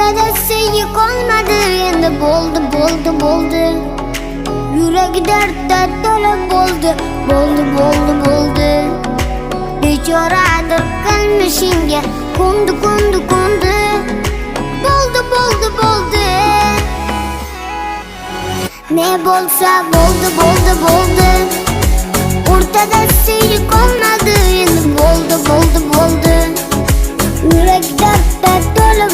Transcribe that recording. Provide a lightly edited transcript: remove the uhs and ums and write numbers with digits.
O'rtada sevgi qolmadi, endi bo'ldi, bo'ldi, bo'ldi. Yurag dardda to'la bo'ldi, bo'ldi, bo'ldi, bo'ldi. Bechoradir qilmishingga ko'ndi, ko'ndi, ko'ndi. Bo'ldi, bo'ldi, bo'ldi. Ne bo'lsa bo'ldi, bo'ldi, bo'ldi. O'rtada sevgi qolmadi, endi bo'ldi, bo'ldi, bo'ldi. Yurag dardda to'la